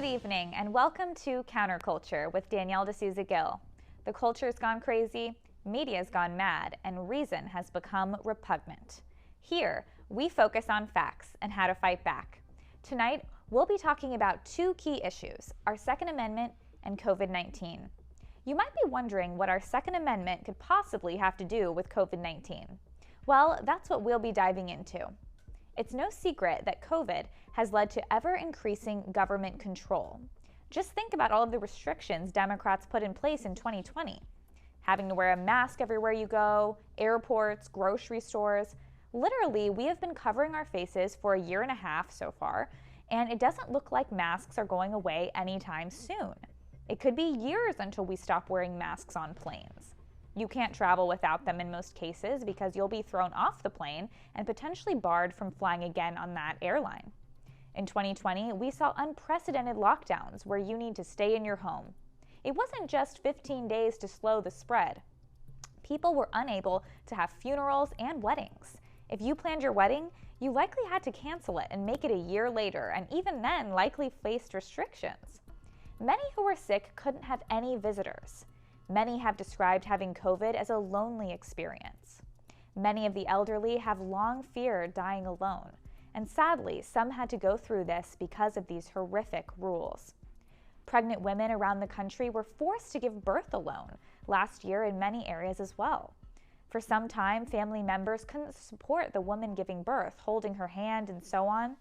Good evening and welcome to Counterculture with Danielle D'Souza-Gill. The culture's gone crazy, media's gone mad, and reason has become repugnant. Here, we focus on facts and how to fight back. Tonight, we'll be talking about two key issues, our Second Amendment and COVID-19. You might be wondering what our Second Amendment could possibly have to do with COVID-19. Well, that's what we'll be diving into. It's no secret that COVID has led to ever-increasing government control. Just think about all of the restrictions Democrats put in place in 2020. Having to wear a mask everywhere you go, airports, grocery stores. Literally, we have been covering our faces for a year and a half so far, and it doesn't look like masks are going away anytime soon. It could be years until we stop wearing masks on planes. You can't travel without them in most cases because you'll be thrown off the plane and potentially barred from flying again on that airline. In 2020, we saw unprecedented lockdowns where you need to stay in your home. It wasn't just 15 days to slow the spread. People were unable to have funerals and weddings. If you planned your wedding, you likely had to cancel it and make it a year later, and even then likely faced restrictions. Many who were sick couldn't have any visitors. Many have described having COVID as a lonely experience. Many of the elderly have long feared dying alone, and sadly, some had to go through this because of these horrific rules. Pregnant women around the country were forced to give birth alone last year in many areas as well. For some time, family members couldn't support the woman giving birth, holding her hand and so on.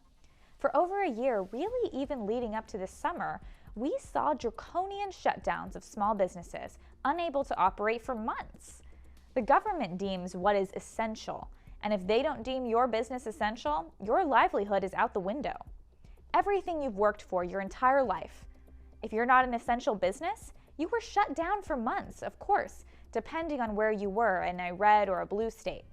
For over a year, really even leading up to this summer, we saw draconian shutdowns of small businesses, unable to operate for months. The government deems what is essential, and if they don't deem your business essential, your livelihood is out the window. Everything you've worked for your entire life. If you're not an essential business, you were shut down for months, of course, depending on where you were in a red or a blue state.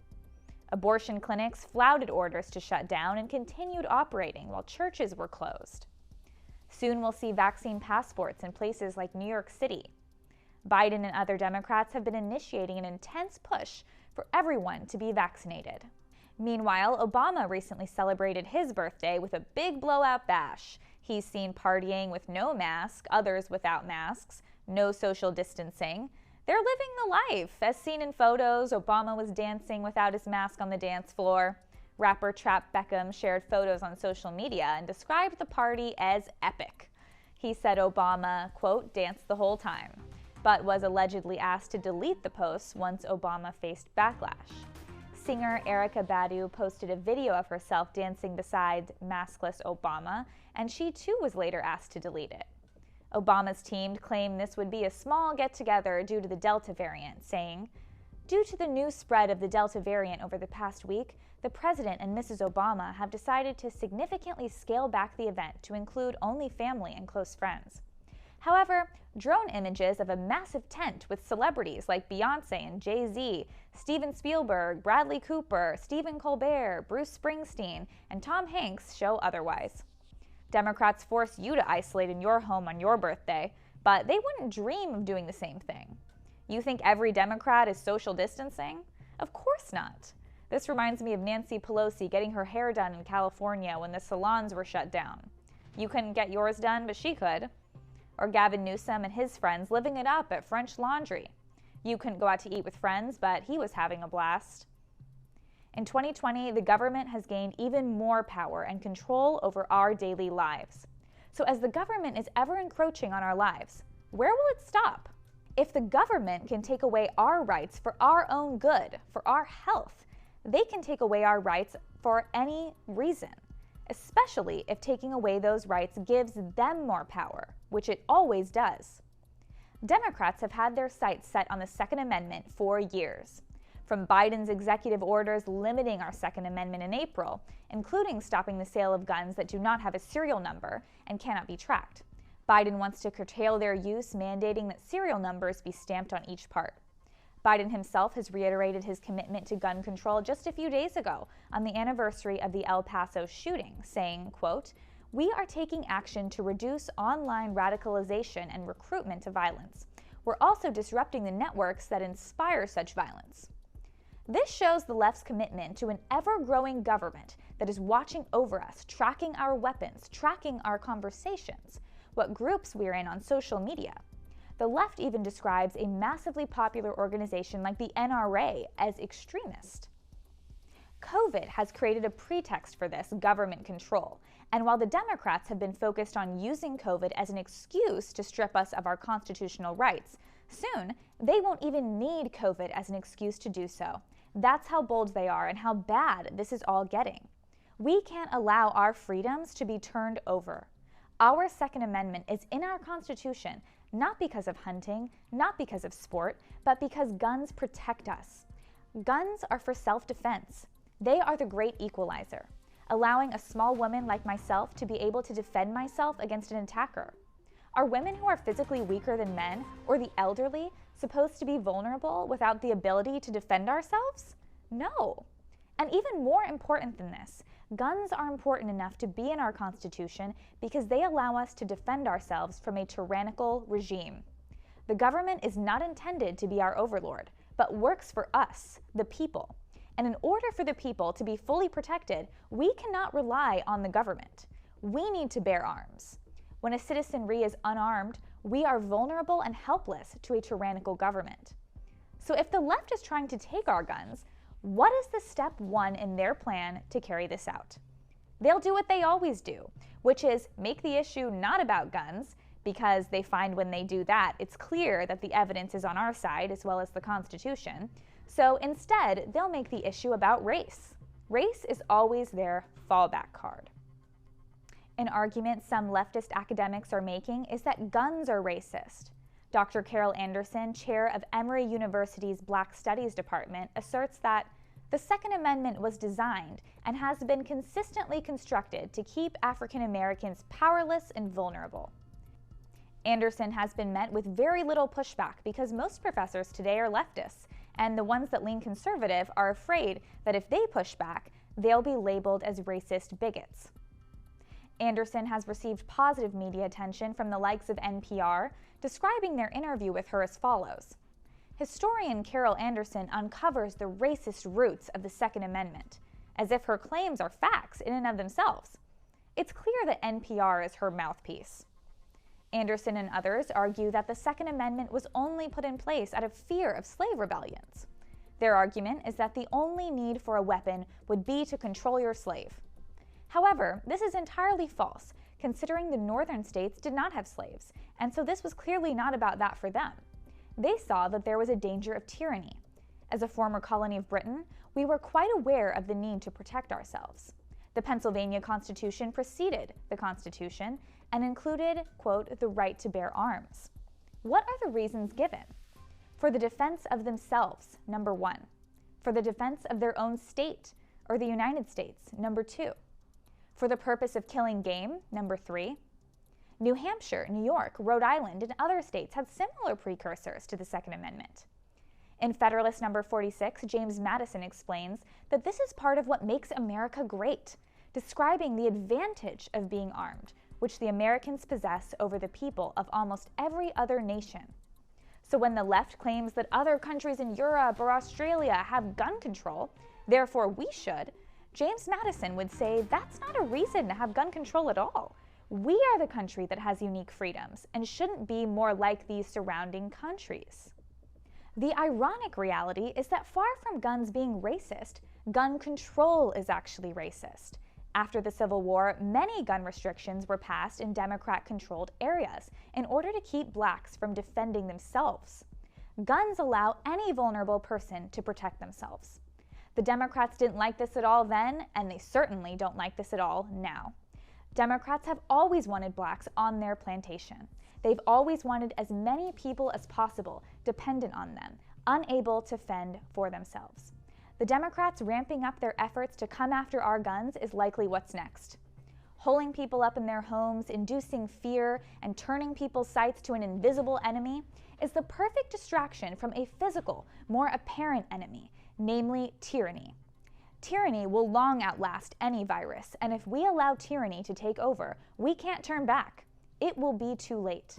Abortion clinics flouted orders to shut down and continued operating while churches were closed. Soon we'll see vaccine passports in places like New York City. Biden and other Democrats have been initiating an intense push for everyone to be vaccinated. Meanwhile, Obama recently celebrated his birthday with a big blowout bash. He's seen partying with no mask, others without masks, no social distancing. They're living the life. As seen in photos, Obama was dancing without his mask on the dance floor. Rapper Trap Beckham shared photos on social media and described the party as epic. He said Obama, quote, danced the whole time, but was allegedly asked to delete the posts once Obama faced backlash. Singer Erykah Badu posted a video of herself dancing beside maskless Obama, and she too was later asked to delete it. Obama's team claimed this would be a small get-together due to the Delta variant, saying, "Due to the new spread of the Delta variant over the past week, the President and Mrs. Obama have decided to significantly scale back the event to include only family and close friends." However, drone images of a massive tent with celebrities like Beyoncé and Jay-Z, Steven Spielberg, Bradley Cooper, Stephen Colbert, Bruce Springsteen, and Tom Hanks show otherwise. Democrats force you to isolate in your home on your birthday, but they wouldn't dream of doing the same thing. You think every Democrat is social distancing? Of course not. This reminds me of Nancy Pelosi getting her hair done in California when the salons were shut down. You couldn't get yours done, but she could. Or Gavin Newsom and his friends living it up at French Laundry. You couldn't go out to eat with friends, but he was having a blast. In 2020, the government has gained even more power and control over our daily lives. So as the government is ever encroaching on our lives, where will it stop? If the government can take away our rights for our own good, for our health, they can take away our rights for any reason, especially if taking away those rights gives them more power, which it always does. Democrats have had their sights set on the Second Amendment for years. From Biden's executive orders limiting our Second Amendment in April, including stopping the sale of guns that do not have a serial number and cannot be tracked. Biden wants to curtail their use, mandating that serial numbers be stamped on each part. Biden himself has reiterated his commitment to gun control just a few days ago on the anniversary of the El Paso shooting, saying, quote, "We are taking action to reduce online radicalization and recruitment to violence. We're also disrupting the networks that inspire such violence." This shows the left's commitment to an ever-growing government that is watching over us, tracking our weapons, tracking our conversations. what groups we're in on social media. The left even describes a massively popular organization like the NRA as extremist. COVID has created a pretext for this government control, and while the Democrats have been focused on using COVID as an excuse to strip us of our constitutional rights, soon they won't even need COVID as an excuse to do so. That's how bold they are and how bad this is all getting. We can't allow our freedoms to be turned over. Our Second Amendment is in our Constitution, not because of hunting, not because of sport, but because guns protect us. Guns are for self-defense. They are the great equalizer, allowing a small woman like myself to be able to defend myself against an attacker. Are women who are physically weaker than men or the elderly supposed to be vulnerable without the ability to defend ourselves? No. And even more important than this, guns are important enough to be in our Constitution because they allow us to defend ourselves from a tyrannical regime. The government is not intended to be our overlord, but works for us, the people. And in order for the people to be fully protected, we cannot rely on the government. We need to bear arms. When a citizenry is unarmed, we are vulnerable and helpless to a tyrannical government. So if the left is trying to take our guns, what is the step one in their plan to carry this out? They'll do what they always do, which is make the issue not about guns, because they find when they do that, it's clear that the evidence is on our side as well as the Constitution. So instead, they'll make the issue about race. Race is always their fallback card. An argument some leftist academics are making is that guns are racist. Dr. Carol Anderson, chair of Emory University's Black Studies Department, asserts that the Second Amendment was designed and has been consistently constructed to keep African Americans powerless and vulnerable. Anderson has been met with very little pushback because most professors today are leftists, and the ones that lean conservative are afraid that if they push back, they'll be labeled as racist bigots. Anderson has received positive media attention from the likes of NPR, describing their interview with her as follows. Historian Carol Anderson uncovers the racist roots of the Second Amendment, as if her claims are facts in and of themselves. It's clear that NPR is her mouthpiece. Anderson and others argue that the Second Amendment was only put in place out of fear of slave rebellions. Their argument is that the only need for a weapon would be to control your slave. However, this is entirely false, considering the northern states did not have slaves, and so this was clearly not about that for them. They saw that there was a danger of tyranny. As a former colony of Britain, we were quite aware of the need to protect ourselves. The Pennsylvania Constitution preceded the Constitution and included, quote, the right to bear arms. What are the reasons given? For the defense of themselves, number 1. For the defense of their own state, or the United States, number 2. For the purpose of killing game, number 3. New Hampshire, New York, Rhode Island, and other states had similar precursors to the Second Amendment. In Federalist number 46, James Madison explains that this is part of what makes America great, describing the advantage of being armed, which the Americans possess over the people of almost every other nation. So when the left claims that other countries in Europe or Australia have gun control, therefore we should, James Madison would say that's not a reason to have gun control at all. We are the country that has unique freedoms and shouldn't be more like these surrounding countries. The ironic reality is that far from guns being racist, gun control is actually racist. After the Civil War, many gun restrictions were passed in Democrat-controlled areas in order to keep blacks from defending themselves. Guns allow any vulnerable person to protect themselves. The Democrats didn't like this at all then, and they certainly don't like this at all now. Democrats have always wanted blacks on their plantation. They've always wanted as many people as possible dependent on them, unable to fend for themselves. The Democrats ramping up their efforts to come after our guns is likely what's next. Holding people up in their homes, inducing fear, and turning people's sights to an invisible enemy is the perfect distraction from a physical, more apparent enemy, namely tyranny. Tyranny will long outlast any virus, and if we allow tyranny to take over, we can't turn back. It will be too late.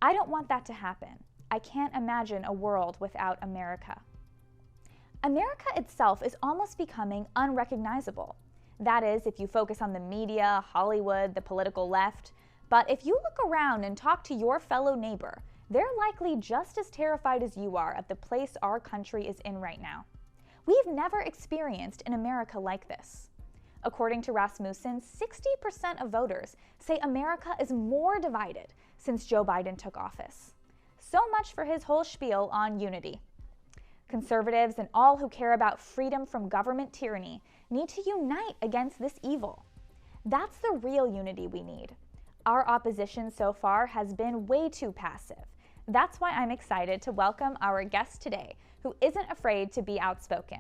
I don't want that to happen. I can't imagine a world without America. America itself is almost becoming unrecognizable. That is, if you focus on the media, Hollywood, the political left. But if you look around and talk to your fellow neighbor, they're likely just as terrified as you are at the place our country is in right now. We've never experienced an America like this. According to Rasmussen, 60% of voters say America is more divided since Joe Biden took office. So much for his whole spiel on unity. Conservatives and all who care about freedom from government tyranny need to unite against this evil. That's the real unity we need. Our opposition so far has been way too passive. That's why I'm excited to welcome our guest today, who isn't afraid to be outspoken.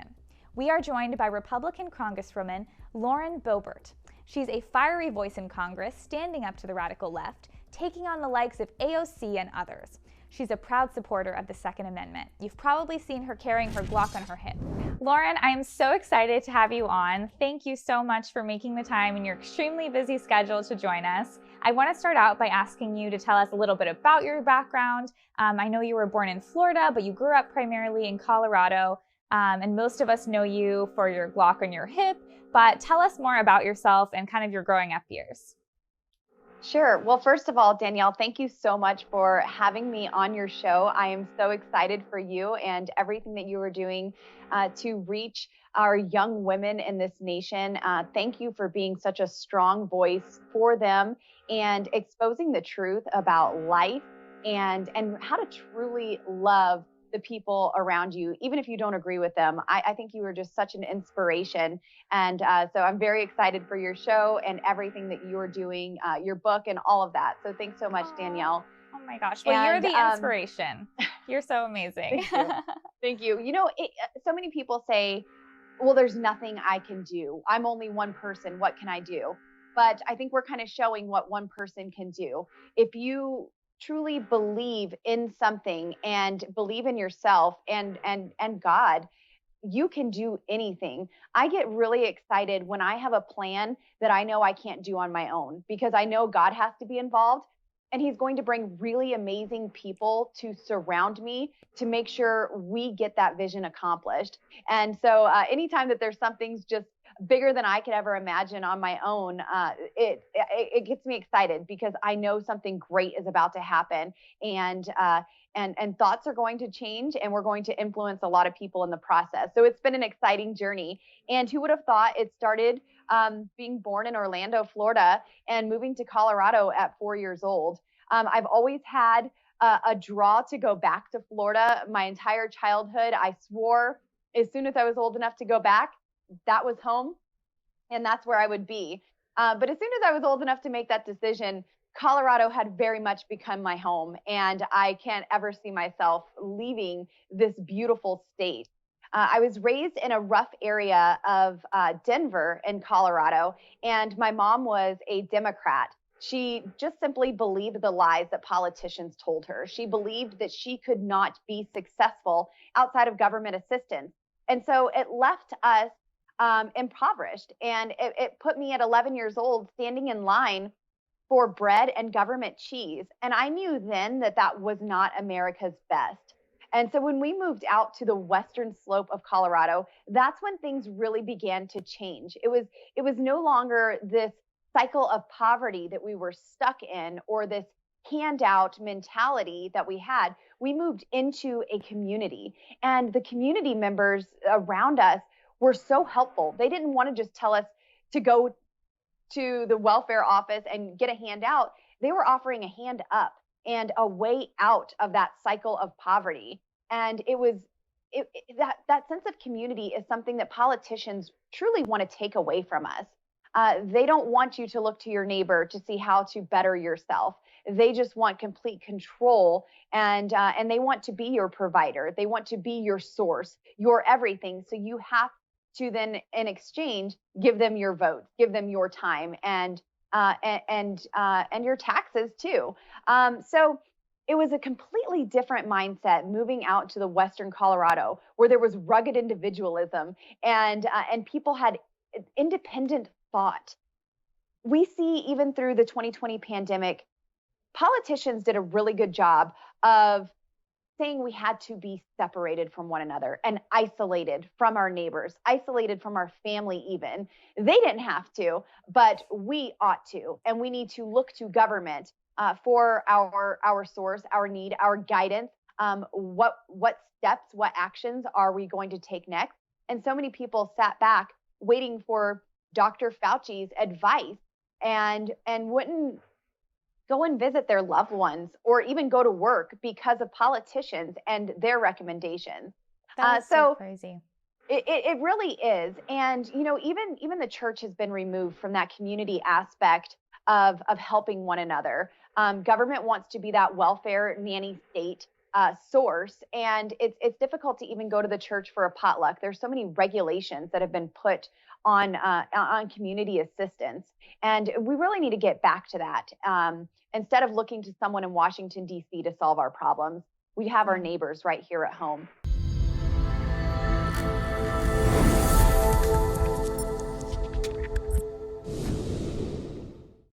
We are joined by Republican Congresswoman Lauren Boebert. She's a fiery voice in Congress, standing up to the radical left, taking on the likes of AOC and others. She's a proud supporter of the Second Amendment. You've probably seen her carrying her Glock on her hip. Lauren, I am so excited to have you on. Thank you so much for making the time in your extremely busy schedule to join us. I want to start out by asking you to tell us a little bit about your background. I know you were born in Florida, but you grew up primarily in Colorado, and most of us know you for your Glock on your hip, but tell us more about yourself and kind of your growing up years. Sure. Well, first of all, Danielle, thank you so much for having me on your show. I am so excited for you and everything that you are doing to reach our young women in this nation. Thank you for being such a strong voice for them and exposing the truth about life and how to truly love the people around you, even if you don't agree with them. I think you are just such an inspiration. And so I'm very excited for your show and everything that you're doing, your book and all of that. So thanks so much, Danielle. Oh my gosh. Well, you're the inspiration. You're so amazing. Thank you. Thank you. You know, so many people say, well, there's nothing I can do. I'm only one person. What can I do? But I think we're kind of showing what one person can do. If you truly believe in something and believe in yourself and God, you can do anything. I get really excited when I have a plan that I know I can't do on my own, because I know God has to be involved and he's going to bring really amazing people to surround me to make sure we get that vision accomplished. And so anytime that there's something's just bigger than I could ever imagine on my own, it gets me excited because I know something great is about to happen, and thoughts are going to change, and we're going to influence a lot of people in the process. So it's been an exciting journey. And who would have thought it started being born in Orlando, Florida, and moving to Colorado at 4 years old. I've always had a draw to go back to Florida my entire childhood. I swore as soon as I was old enough to go back, that was home and that's where I would be. But as soon as I was old enough to make that decision, Colorado had very much become my home, and I can't ever see myself leaving this beautiful state. I was raised in a rough area of Denver in Colorado, and my mom was a Democrat. She just simply believed the lies that politicians told her. She believed that she could not be successful outside of government assistance. And so it left us impoverished. And it put me at 11 years old standing in line for bread and government cheese. And I knew then that that was not America's best. And so when we moved out to the western slope of Colorado, that's when things really began to change. It was no longer this cycle of poverty that we were stuck in, or this handout mentality that we had. We moved into a community, and the community members around us were so helpful. They didn't want to just tell us to go to the welfare office and get a handout. They were offering a hand up and a way out of that cycle of poverty. And that sense of community is something that politicians truly want to take away from us. They don't want you to look to your neighbor to see how to better yourself. They just want complete control, and they want to be your provider. They want to be your source, your everything. So you have to then, in exchange, give them your vote, give them your time, and your taxes too. So it was a completely different mindset moving out to the Western Colorado, where there was rugged individualism and people had independent thought. We see even through the 2020 pandemic, politicians did a really good job of saying we had to be separated from one another and isolated from our neighbors, isolated from our family even. They didn't have to, but we ought to. And we need to look to government for our source, our need, our guidance. What steps, what actions are we going to take next? And so many people sat back waiting for Dr. Fauci's advice and wouldn't go and visit their loved ones or even go to work because of politicians and their recommendations. That's so crazy. It really is. And, even the church has been removed from that community aspect of helping one another. Government wants to be that welfare nanny state source. And it's difficult to even go to the church for a potluck. There's so many regulations that have been put on community assistance. And we really need to get back to that. Instead of looking to someone in Washington, D.C. to solve our problems, we have our neighbors right here at home.